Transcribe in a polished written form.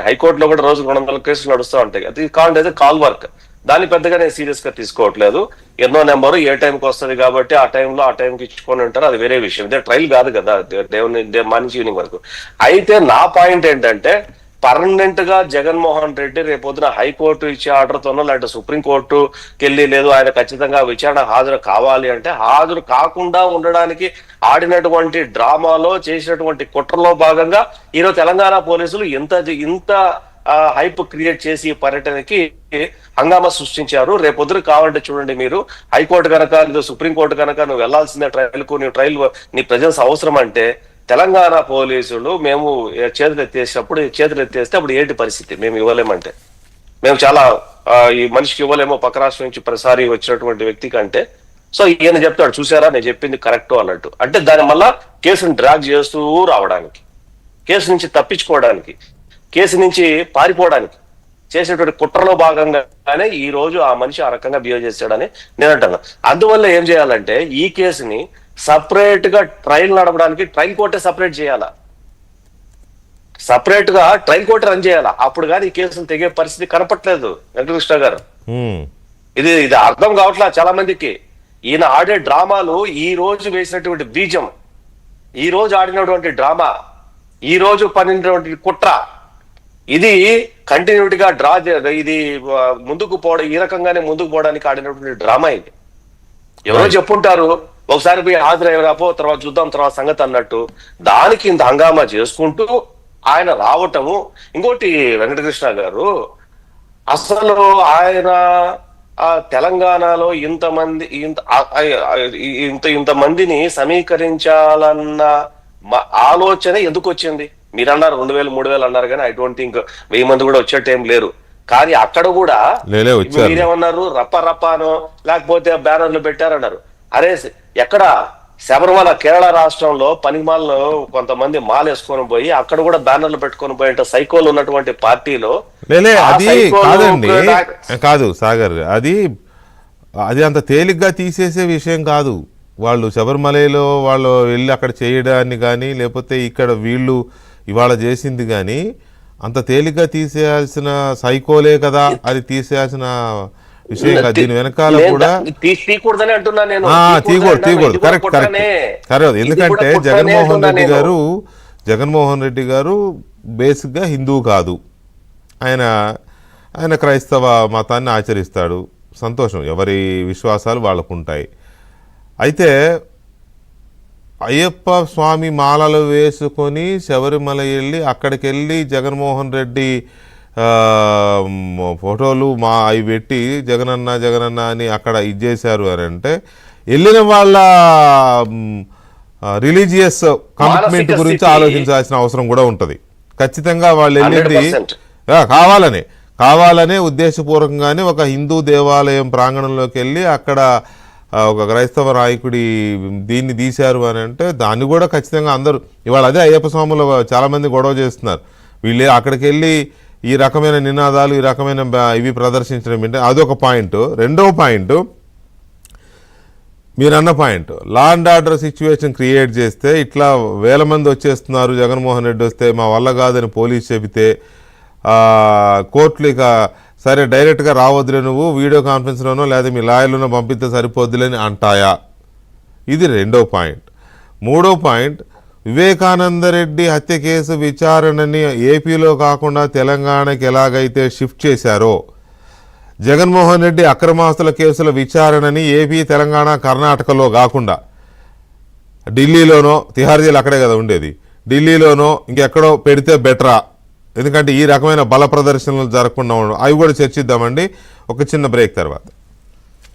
హైకోర్టులో కూడా రోజు 200 కేసులు నడుస్తూ ఉంటాయి. అది కావాలంటే కాల్ వర్క్, దాన్ని పెద్దగా నేను సీరియస్ గా తీసుకోవట్లేదు. ఎన్నో నెంబరు ఏ టైంకి వస్తుంది కాబట్టి ఆ టైంకి ఇచ్చుకొని ఉంటారు, అది వేరే విషయం. ఇదే ట్రైల్ కాదు కదా, దేవుని మార్నింగ్ ఈవినింగ్ వరకు. అయితే నా పాయింట్ ఏంటంటే, పర్మనెంట్ గా జగన్మోహన్ రెడ్డి రేపొద్దున హైకోర్టు ఇచ్చే ఆర్డర్తోనో లేదంటే సుప్రీంకోర్టుకి వెళ్ళి లేదు ఆయన ఖచ్చితంగా విచారణ హాజరు కావాలి అంటే హాజరు కాకుండా ఉండడానికి ఆడినటువంటి డ్రామాలో చేసినటువంటి కుట్రలో భాగంగా ఈరోజు తెలంగాణ పోలీసులు ఇంత హైప్ క్రియేట్ చేసి పర్యటనకి హంగామా సృష్టించారు. రేపొద్దున కావాలంటే చూడండి, మీరు హైకోర్టు కనుక లేదా సుప్రీంకోర్టు కనుక నువ్వు వెళ్లాల్సిందే ట్రయల్ నీ ప్రజెన్స్ అవసరం అంటే తెలంగాణ పోలీసులు మేము చేతులు ఎత్తేస్తే అప్పుడు ఏంటి పరిస్థితి? మేము ఇవ్వలేమంటే మేము చాలా ఈ మనిషికి ఇవ్వలేమో పక్క రాష్ట్రం నుంచి ప్రతిసారి వచ్చినటువంటి వ్యక్తి కంటే. సో ఈయన చెప్తాడు, చూసారా నేను చెప్పింది కరెక్ట్ అన్నట్టు. అంటే దాని వల్ల కేసును డ్రాగ్ చేస్తూ రావడానికి, కేసు నుంచి తప్పించుకోవడానికి, కేసు నుంచి పారిపోవడానికి చేసేటువంటి కుట్రలో భాగంగానే ఈ రోజు ఆ మనిషి ఆ రకంగా బిహేవ్ చేశాడని నేను అంటాను. అందువల్ల ఏం చేయాలంటే ఈ కేసుని సపరేట్ గా ట్రయల్ నడపడానికి ట్రయల్ కోర్టే సపరేట్ చేయాలా, సపరేట్ గా ట్రయల్ కోర్టే రన్ చేయాలా. అప్పుడు కానీ ఈ కేసును తెగే పరిస్థితి కనపట్లేదు వెంకటకృష్ణ గారు. ఇది అర్థం కావట్లా చాలా మందికి. ఈయన ఆడే డ్రామాలు, ఈ రోజు వేసినటువంటి బీజం, ఈ రోజు ఆడినటువంటి డ్రామా, ఈ రోజు పనినటువంటి కుట్ర, ఇది కంటిన్యూటీగా ఇది ముందుకు పోవడం, ఈ రకంగానే ముందుకు పోవడానికి ఆడినటువంటి డ్రామా ఇది. ఎవరో చెప్పుంటారు ఒకసారి పోయి హాజరయ్యాపో తర్వాత చూద్దాం తర్వాత సంగతి అన్నట్టు. దానికి ఇంత హంగామా చేసుకుంటూ ఆయన రావటము. ఇంకోటి వెంకటకృష్ణ గారు, అసలు ఆయన తెలంగాణలో ఇంతమందిని సమీకరించాలన్న ఆలోచన ఎందుకు వచ్చింది? మీరు అన్నారు 2000 3000 అన్నారు, కానీ ఐ డోంట్ థింక్ 1000 మంది కూడా వచ్చే టైం లేరు. కానీ అక్కడ కూడా మీరేమన్నారు, రప్పనో లేకపోతే బ్యానర్లు పెట్టారన్నారు. అరే ఎక్కడ శబరిమల కేరళ రాష్ట్రంలో పనిమాలను కొంతమంది మాల్ వేసుకొని పోయి అక్కడ కూడా బ్యానర్లు పెట్టుకొని పోయి సైకోలు ఉన్నటువంటి పార్టీలో అది కాదండి, కాదు సాగర్, అది అంత తేలిగ్గా తీసేసే విషయం కాదు. వాళ్ళు శబరిమలలో వాళ్ళు వెళ్ళి అక్కడ చేయడాన్ని కానీ లేకపోతే ఇక్కడ వీళ్ళు ఇవాళ చేసింది కానీ అంత తేలిగ్గా తీసేయాల్సిన సైకోలే కదా, అది తీసేయాల్సిన విషయం కాదు. దీని వెనకాల కూడా తీయకూడదు. కరెక్ట్. ఎందుకంటే జగన్మోహన్ రెడ్డి గారు బేసిక్ గా హిందూ కాదు, ఆయన క్రైస్తవ మతాన్ని ఆచరిస్తాడు. సంతోషం, ఎవరి విశ్వాసాలు వాళ్ళకు ఉంటాయి. అయితే అయ్యప్ప స్వామి మాలలు వేసుకొని శబరిమల వెళ్ళి అక్కడికి వెళ్ళి జగన్మోహన్ రెడ్డి ఫోటోలు అవి పెట్టి జగనన్న అని అక్కడ ఇచ్చేశారు అని అంటే వెళ్ళిన వాళ్ళ రిలీజియస్ కమిట్మెంట్ గురించి ఆలోచించాల్సిన అవసరం కూడా ఉంటుంది. ఖచ్చితంగా వాళ్ళు వెళ్ళింది కావాలనే ఉద్దేశపూర్వకంగానే ఒక హిందూ దేవాలయం ప్రాంగణంలోకి వెళ్ళి అక్కడ ఒక క్రైస్తవ నాయకుడి దీన్ని తీశారు అని అంటే దాన్ని కూడా ఖచ్చితంగా అందరూ ఇవాళ అదే అయ్యప్ప స్వాములు చాలామంది గొడవ చేస్తున్నారు. వీళ్ళే అక్కడికి వెళ్ళి ఈ రకమైన నినాదాలు ఈ రకమైన ఇవి ప్రదర్శించడం అంటే అదొక పాయింట్. రెండవ పాయింట్ మీరన్న point, law and order situation create చేస్తే ఇట్లా 1000 మంది వచ్చేస్తున్నారు, జగన్మోహన్ రెడ్డి వస్తే మా వల్ల కాదని పోలీస్ చెబితే కోర్టులు ఇక సరే డైరెక్ట్గా రావద్దులే, నువ్వు వీడియో కాన్ఫరెన్స్లోనో లేదా మీ లాయర్లోనో పంపిస్తే సరిపోద్దులేని అంటాయా? ఇది రెండో పాయింట్. మూడో పాయింట్, వివేకానందరెడ్డి హత్య కేసు విచారణని ఏపీలో కాకుండా తెలంగాణకి ఎలాగైతే షిఫ్ట్ చేశారో, జగన్మోహన్ రెడ్డి అక్రమాస్తుల కేసుల విచారణని ఏపీ, తెలంగాణ, కర్ణాటకలో కాకుండా ఢిల్లీలోనో, తిహార్ జైలు అక్కడే కదా ఉండేది, ఢిల్లీలోనో ఇంకెక్కడో పెడితే బెటరా? ఎందుకంటే ఈ రకమైన బల ప్రదర్శనలు జరగకుండా ఉండడం. అవి కూడా చర్చిద్దామండి ఒక చిన్న బ్రేక్ తర్వాత.